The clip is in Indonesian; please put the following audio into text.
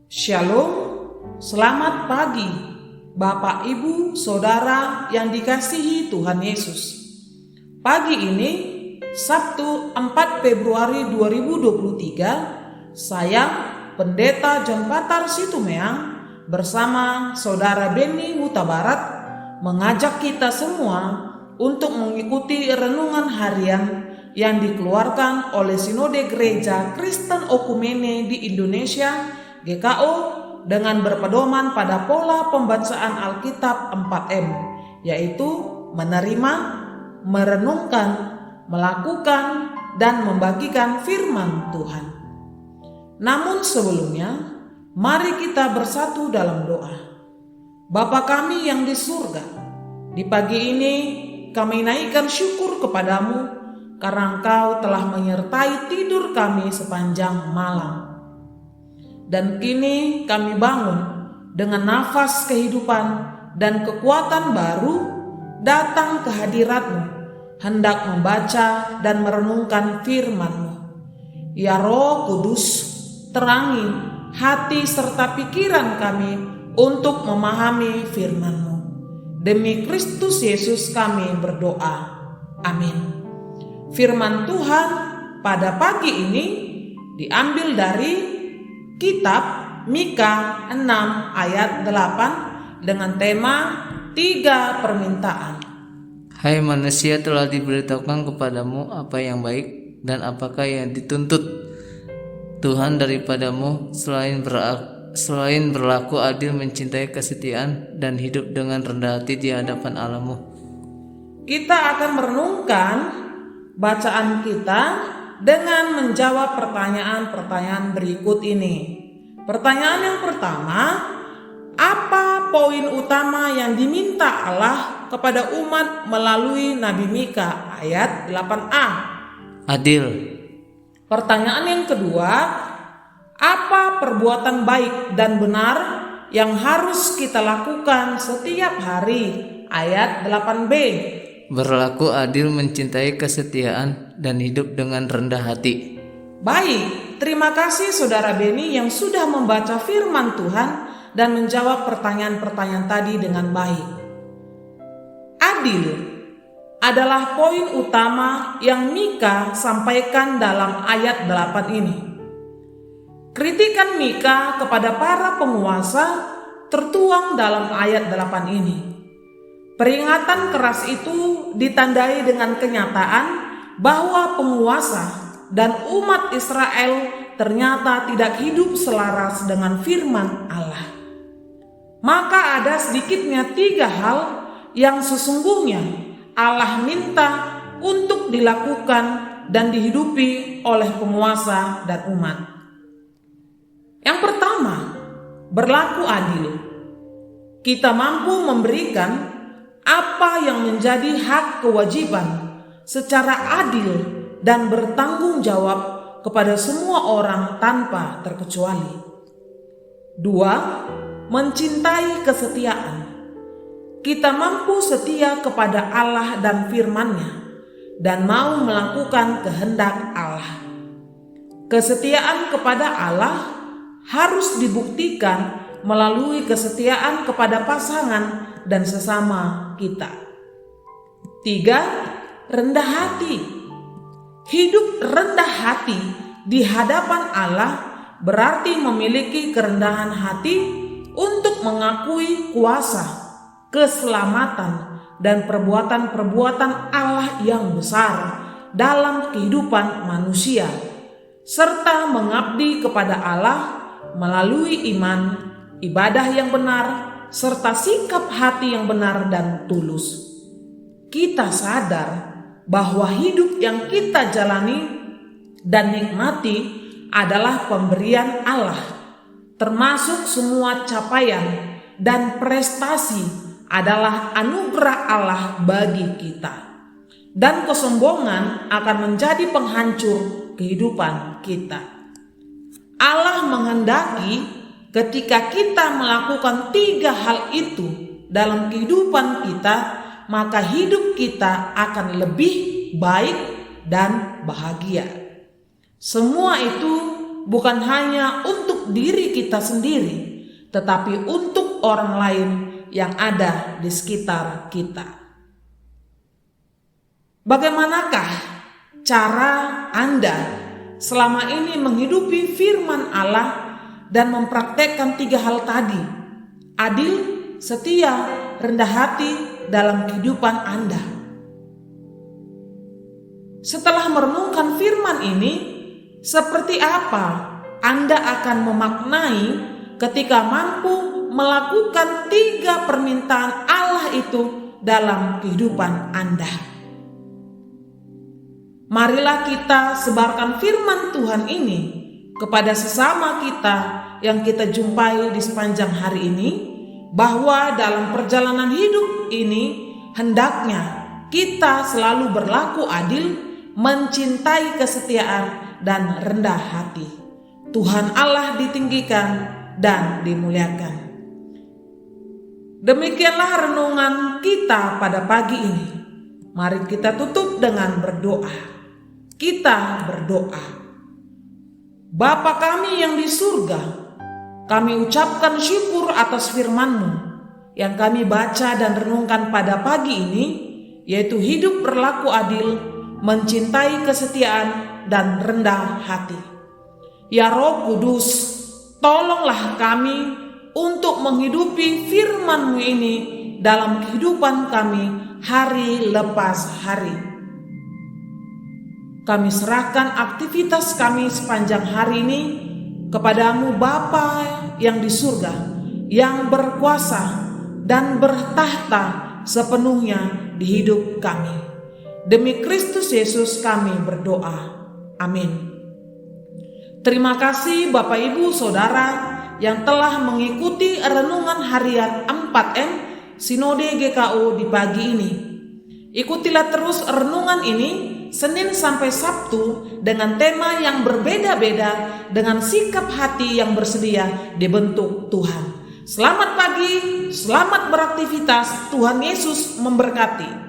Shalom, selamat pagi Bapak, Ibu, Saudara yang dikasihi Tuhan Yesus. Pagi ini, Sabtu 4 Februari 2023, saya, Pendeta John Patar Situmeang, bersama Saudara Beni Huta Barat, mengajak kita semua untuk mengikuti renungan harian yang dikeluarkan oleh Sinode Gereja Kristen Okumene di Indonesia GKO dengan berpedoman pada pola pembacaan Alkitab 4M, yaitu menerima, merenungkan, melakukan, dan membagikan firman Tuhan. Namun sebelumnya, mari kita bersatu dalam doa. Bapa kami yang di surga, di pagi ini kami naikkan syukur kepadamu karena Engkau telah menyertai tidur kami sepanjang malam. Dan kini kami bangun dengan nafas kehidupan dan kekuatan baru datang ke hadirat-Mu, hendak membaca dan merenungkan firman-Mu. Ya Roh Kudus, terangi hati serta pikiran kami untuk memahami firman-Mu. Demi Kristus Yesus kami berdoa. Amin. Firman Tuhan pada pagi ini diambil dari Kitab Mika 6 ayat 8 dengan tema 3 permintaan. Hai manusia, telah diberitahukan kepadamu apa yang baik dan apakah yang dituntut Tuhan daripadamu selain berlaku adil, mencintai kesetiaan, dan hidup dengan rendah hati di hadapan Allahmu. Kita akan merenungkan bacaan kita dengan menjawab pertanyaan-pertanyaan berikut ini. Pertanyaan yang pertama, apa poin utama yang diminta Allah kepada umat melalui Nabi Mika ayat 8a? Adil. Pertanyaan yang kedua, apa perbuatan baik dan benar yang harus kita lakukan setiap hari? Ayat 8b. Berlaku adil, mencintai kesetiaan, dan hidup dengan rendah hati. Baik, terima kasih Saudara Beni yang sudah membaca firman Tuhan dan menjawab pertanyaan-pertanyaan tadi dengan baik. Adil adalah poin utama yang Mika sampaikan dalam ayat 8 ini. Kritikan Mika kepada para penguasa tertuang dalam ayat 8 ini. Peringatan keras itu ditandai dengan kenyataan bahwa penguasa dan umat Israel ternyata tidak hidup selaras dengan firman Allah. Maka ada sedikitnya 3 hal yang sesungguhnya Allah minta untuk dilakukan dan dihidupi oleh penguasa dan umat. Yang pertama, berlaku adil. Kita mampu memberikan apa yang menjadi hak kewajiban secara adil dan bertanggung jawab kepada semua orang tanpa terkecuali. 2. Mencintai kesetiaan. Kita mampu setia kepada Allah dan firman-Nya dan mau melakukan kehendak Allah. Kesetiaan kepada Allah harus dibuktikan melalui kesetiaan kepada pasangan dan sesama kita. 3. Rendah hati. Hidup rendah hati di hadapan Allah berarti memiliki kerendahan hati untuk mengakui kuasa, keselamatan, dan perbuatan-perbuatan Allah yang besar dalam kehidupan manusia, serta mengabdi kepada Allah melalui iman, ibadah yang benar, serta sikap hati yang benar dan tulus. Kita sadar bahwa hidup yang kita jalani dan nikmati adalah pemberian Allah, termasuk semua capaian dan prestasi adalah anugerah Allah bagi kita, dan kesombongan akan menjadi penghancur kehidupan kita. Allah menghendaki ketika kita melakukan 3 hal itu dalam kehidupan kita, maka hidup kita akan lebih baik dan bahagia. Semua itu bukan hanya untuk untuk diri kita sendiri, tetapi untuk orang lain yang ada di sekitar kita. Bagaimanakah cara Anda selama ini menghidupi firman Allah dan mempraktekkan 3 hal tadi? Adil, setia, rendah hati dalam kehidupan Anda. Setelah merenungkan firman ini, seperti apa Anda akan memaknai ketika mampu melakukan 3 permintaan Allah itu dalam kehidupan Anda? Marilah kita sebarkan firman Tuhan ini kepada sesama kita yang kita jumpai di sepanjang hari ini, bahwa dalam perjalanan hidup ini hendaknya kita selalu berlaku adil, mencintai kesetiaan, dan rendah hati. Tuhan Allah ditinggikan dan dimuliakan. Demikianlah renungan kita pada pagi ini. Mari kita tutup dengan berdoa. Kita berdoa. Bapa kami yang di surga, kami ucapkan syukur atas firman-Mu yang kami baca dan renungkan pada pagi ini, yaitu hidup berlaku adil, mencintai kesetiaan, dan rendah hati. Ya Roh Kudus, tolonglah kami untuk menghidupi firman-Mu ini dalam kehidupan kami hari lepas hari. Kami serahkan aktivitas kami sepanjang hari ini kepadamu Bapa yang di surga, yang berkuasa dan bertahta sepenuhnya di hidup kami. Demi Kristus Yesus kami berdoa. Amin. Terima kasih Bapak Ibu Saudara yang telah mengikuti renungan harian 4M Sinode GKU di pagi ini. Ikutilah terus renungan ini Senin sampai Sabtu dengan tema yang berbeda-beda, dengan sikap hati yang bersedia dibentuk Tuhan. Selamat pagi, selamat beraktivitas, Tuhan Yesus memberkati.